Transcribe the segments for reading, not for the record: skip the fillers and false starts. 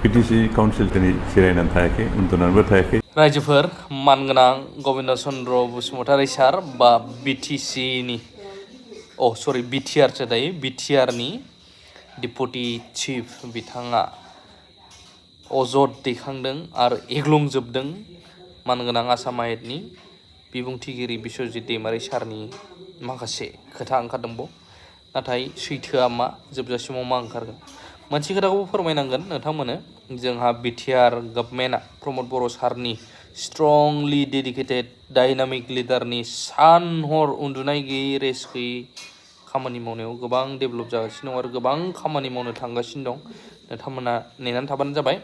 पिटिसि काउन्सिलनि जिरायनानै थायाखै उन्दुनानैबो थायाखै रायजोफोर मानगोनां गबिन्द चन्द्र बसुमतारी सार बा बिटिसिनि बिटिआरसो दायो बिटिआरनि डिपुटि चिफ बिथाङा अजद दैखांदों आरो एग्लुंजोबदों मानगोनां आसाम आयेननि बिबुंथिगिरि बिस्वजित दैमारि सारनि माखासे खोथा ओंखारदोंबाव नाथाय सैथोआ मा जोबजासिमाव मा ओंखारगोन मोनसे खोथाखौबो फोरमायनांगोन नोंथांमोननो जोंहा बिटिआर गभर्नमेन्टआ प्रमद बर' सारनि स्ट्रंलि डेडिकेटेड डायनामिक लिडारनि सान हर उन्दुनाय गैयै रेस्ट गैयै खामानि मावनायाव गोबां डेभेलप जागासिनो दं आरो गोबां खामानि मावनो थांगासिनो दं नोंथांमोना नेनानै थाबानो जाबाय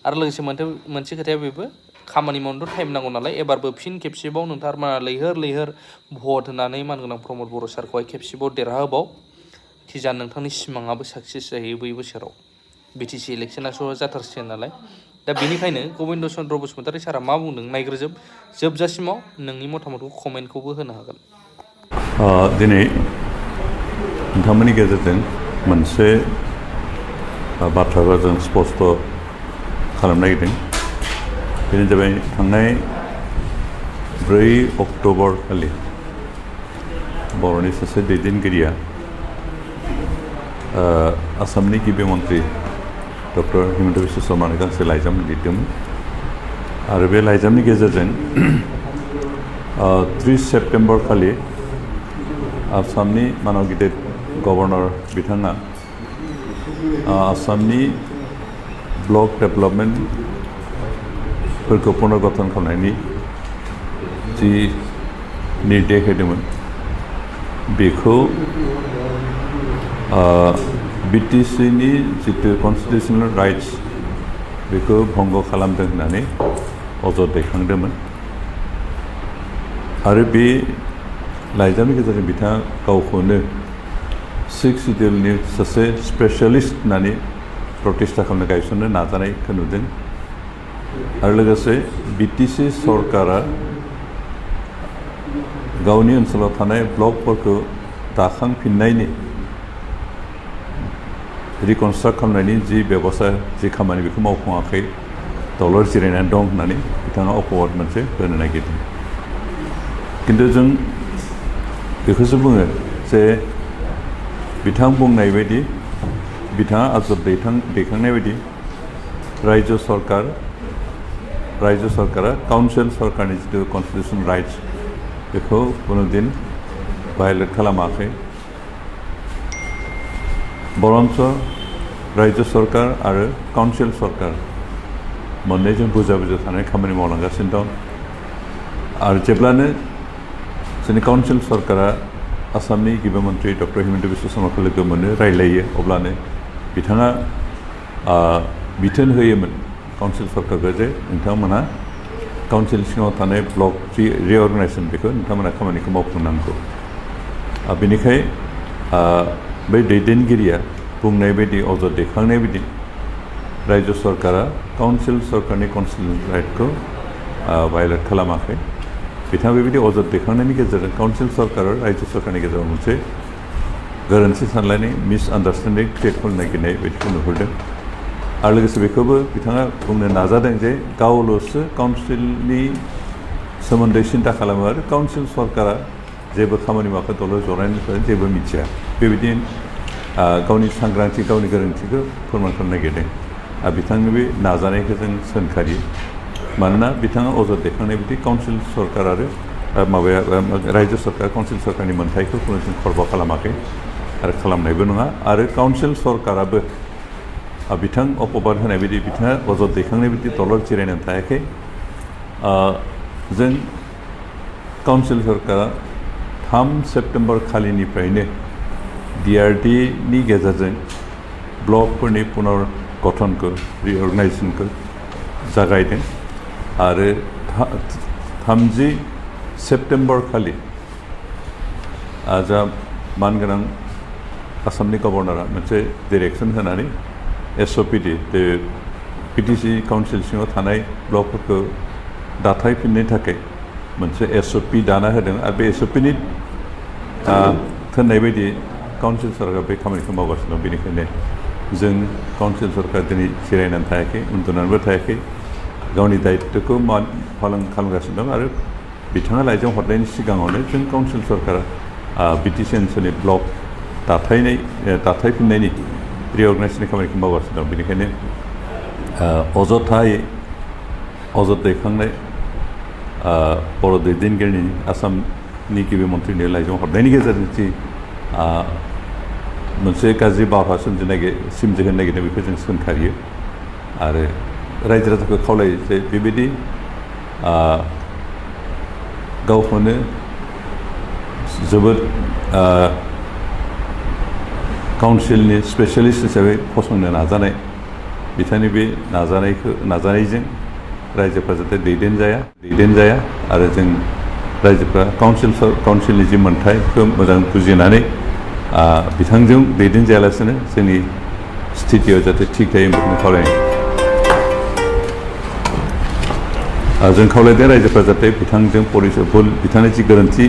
आरो लोगोसे मोनसे खोथाया बेबो खामानि मावनोथ' टाइम नांगौ नालाय एबारबो फिन खेबसेबाव नोंथांमोना लैहोर भट होनानै मानगोनां प्रमद बर' सारखौहाय खेबसेबाव देरहाहोबाव खिजान नोंथांनि सिमाङाबो साक्सेस जाहैयो बै बोसोराव बिटिसि इलेक्सनासो जाथारसिगोन नालाय दा बेनिखायनो गबिन्द चन्द्र बसुमतारी सारा मा बुंदों नायग्रोजोब जोबजासिमाव नोंनि मतामतखौ कमेन्टखौबो होनो हागोन दिनै नोंथांमोननि गेजेरजों मोनसे बाथ्राखौ जों स्पष्ट खालामनो नागिरदों बेनो जाबाय थांनाय 4 अक्ट'बर खालि बर'नि सासे दैदेनगिरिया आसामनि गिबि मन्त्रि डक्टर हिमन्त बिश्व शर्मानो गांसे लाइजाम लिरदोंमोन आरो बे लाइजामनि गेजेरजों 3 सेप्तेम्बर खालि आसामनि मानाव गिदिर गभर्नर बिथाङा आसामनि ब्लक डेभेलपमेन्टफोरखौ पुनर्गठन खालामनायनि जि निर्देश होदोंमोन बेखौ बिटिसिनि जितु कन्स्टिटिउसनेल राइट्स बेखौ भंग खालामदों होननानै अजद दैखांदोंमोन आरो बे लाइजामनि गेजेरजों बिथाङा गावखौनो 6 सिडिउलनि सासे स्पेसियेलिस्ट होननानै प्रतिष्ठा खालामनो गायसननो नाजानायखौ नुदों आरो लोगोसे बिटिसि सरकारा गावनि ओनसोलाव थानाय ब्लकफोरखौ दाखांफिननायनि रिकनस्ट्राक्ट खालामनायनि जि बेबस्था जि खामानि बेखौ मावफुङाखै दलर जिरायनानै दं होननानै बिथाङा अपवाद मोनसे होनो नागिरदों खिन्थु जों बेखौसो बुङो जे बिथां बुंनाय बायदि बिथाङा आजब दैखांनाय बायदि रायजो सरकारा काउन्सिल सरकारनि जितु कन्स्टिटिउसन राइट्स बेखौ कुनुदिन भायलेट खालामाखै बरन्स रायजो सरकार आरो काउन्सिल सरकार मोननैजों बुजा थानाय खामानि मावलांगासिनो दं आरो जेब्लानो जोंनि काउन्सिल सरकारा आसामनि गिबि मन्त्रि डक्टर हिमन्त बिश्व शर्माखौ लोगो मोनो रायलायो अब्लानो बिथाङा बिथोन होयोमोन काउन्सिल सरकारखौ जे नोंथांमोनहा काउन्सिल सिङाव थानाय ब्लक जि रिअर्गेनाइजेसन बेखौ नोंथांमोना खामानिखौ मावफुंनांगौ बेनिखाय बै दैदेनगिरिया बुंनाय बायदि अजद दैखांनाय बायदि रायजो सरकारा काउन्सिल सरकारनि कन्स्टिटिउसन राइटखौ भायलेट खालामाखै बिथाङा बेबायदि अजद दैखांनायनि गेजेरजों काउन्सिल सरकार आरो रायजो सरकारनि गेजेराव मोनसे गोरोन्थि सानलायनाय मिसआन्डारस्टेन्डिं क्रिएट खालामनो नागिरनाय बायदिखौ नुहुरदों आरो लोगोसे बेखौबो बिथाङा बुंनो नाजादों जे गावल'सो काउन्सिलनि सोमोन्दै सिन्था खालामो आरो काउन्सिल सरकारा जेबो खामानि मावखौ दलर जनायनिफ्राय जेबो मिथिया बेबायदि गावनि सांग्रांथि गावनि गोरोन्थिखौ फोरमान खालामनो नागिरदों आरो बिथांनि बे नाजानायखौ जों सोंखारि मानोना बिथाङा अजद दैखांनाय बायदि काउन्सिल सरकार आरो रायजो सरकार काउन्सिल सरकारनि मोन्थायखौ खुनुदिन खर्ब खालामाखै आरो खालामनायबो नङा आरो काउन्सिल सरकाराबो बिथां अपबाद होनाय बायदि बिथाङा अजद दैखांनाय बायदि दलर जिरायनानै थायाखै जों काउन्सिल सरकारा 3 सेप्तेम्बर खालिनिफ्रायनो डिआरडिनि गेजेरजों ब्लकफोरनि पुनर्गठनखौ रिअर्गेनाइजेसनखौ जागायदों आरो 30 सेप्तेम्बर खालि जा मानगोनां आसामनि गभर्नरा मोनसे डिरेक्सन होनानै एसअपिडि पिटिसि काउन्सिल सिङाव थानाय ब्लकफोरखौ दाथायफिननो थाखाय मोनसे एसअपि दाना होदों आरो बे एसअपिनि थिननाय बायदि काउन्सिल सरकारा बे खामानिखौ मावगासिनो दं बेनिखायनो जों काउन्सिल सरकार दिनै जिरायनानै थायाखै उन्दुनानैबो थायाखै गावनि दायित्वखौ पालन खालामगासिनो दं आरो बिथाङा लाइजाम हरनायनि सिगाङावनो जों काउन्सिल सरकारा बिटिसि ओनसोलनि ब्लक दाथायफिननायनि रिअर्गनाइजेसननि खामानिखौ मावगासिनो दं बेनिखायनो अजद दैखांनाय बर' दैदेनगिरिनि आसामनि गिबि मन्थ्रिनि लाइजाम हरनायनि गेजेरजों जि मोनसे गाज्रि बारहावा सोमजिहोनो नागिरनाय बेखौ जों सोंखारियो आरो रायजो राजाखौ खावलायो जे बेबायदि गावखौनो जोबोद काउन्सिलनि स्पेसियेलिस्ट हिसाबै फसंनो नाजानाय बिथांनि बे नाजानायजों रायजोफ्रा जाहाथे दैदेनजाया आरो जों रायजोफ्रा काउन्सिलनि जि मोन्थायखौ मोजां बुजिनानै बिथांजों दैदेनजायालासिनो जोंनि स्थितियाव जाहाथे थिग थायो बेखौनो खावलायनाय जों खावलायदों रायजोफ्रा जाहाथे बिथांजों बिथांनि जि गोरोन्थि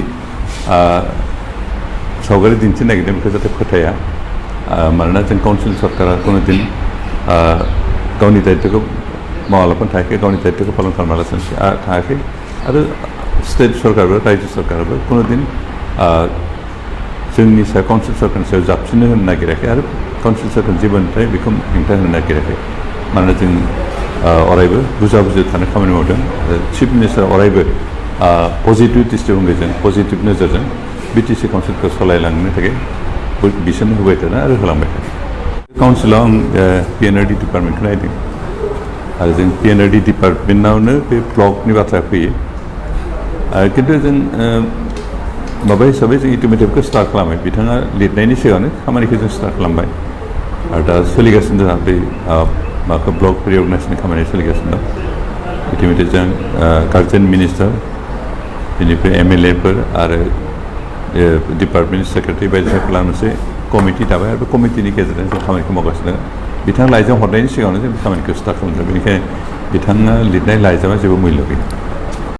सावगारि दिन्थिनो नागिरदों बेखौ जाहाथे फोथाया मानोना जों काउन्सिल सरकारा कुनु दिन गावनि दायित्वखौ मावालाफानो थायाखै गावनि दायित्वखौ पालन खालामालासिनो थायाखै आरो स्टेट सरकारबो रायजो सरकाराबो कुनु दिन जोंनि सायाव काउन्सिल सरकारनि सायाव जाबसिननो होनो नागिराखै आरो काउन्सिल सरकारनि जि मोन्थाय बेखौ हेंथा होनो नागिराखै मानोना जों अरायबो बुजा थानो खामानि मावदों चिफ मिनिस्टारा अरायबो पजिटिभ दृष्टिभंगिजों पजिटिभ नोजोरजों बिटिसि काउन्सिलखौ सालायलांनो थाखाय बिसोरनो होबाय थादों आरो होलांबाय थादों काउन्सिलाव आं पिएनआरडि डिपार्टमेन्टखौ नायदों आरो जों पिएनआरडि डिपार्टमेन्टआवनो बे ब्लकनि बाथ्रा फैयो खिन्थु जों माबा हिसाबै जों इटिमेटिभखौ स्टार्ट खालामबाय बिथाङा लिरनायनि सिगांनो खामानिखौ जों स्टार्ट खालामबाय आरो दा सोलिगासिनो जोंहा बे माबाखौ ब्लक रिअर्गनाइजेसननि खामानिया सोलिगासिनो दं इटिमेटिभ जों गार्जेन मिनिस्टार बेनिफ्राय एमएलएफोर आरो डिपार्टमेन्ट सेक्रेटारि बायदिसिनाखौ लानानै मोनसे कमिटि दाबाय आरो बे कमिटिनि गेजेरजों जों खामानिखौ मावगासिनो दङ बिथाङा लाइजाम हरनायनि सिगाङावनो जों बे खामानिखौ स्टार्ट खालामदों बेनिखायनो बिथाङा लिरनाय लाइजामा जेबो मुल्य गैया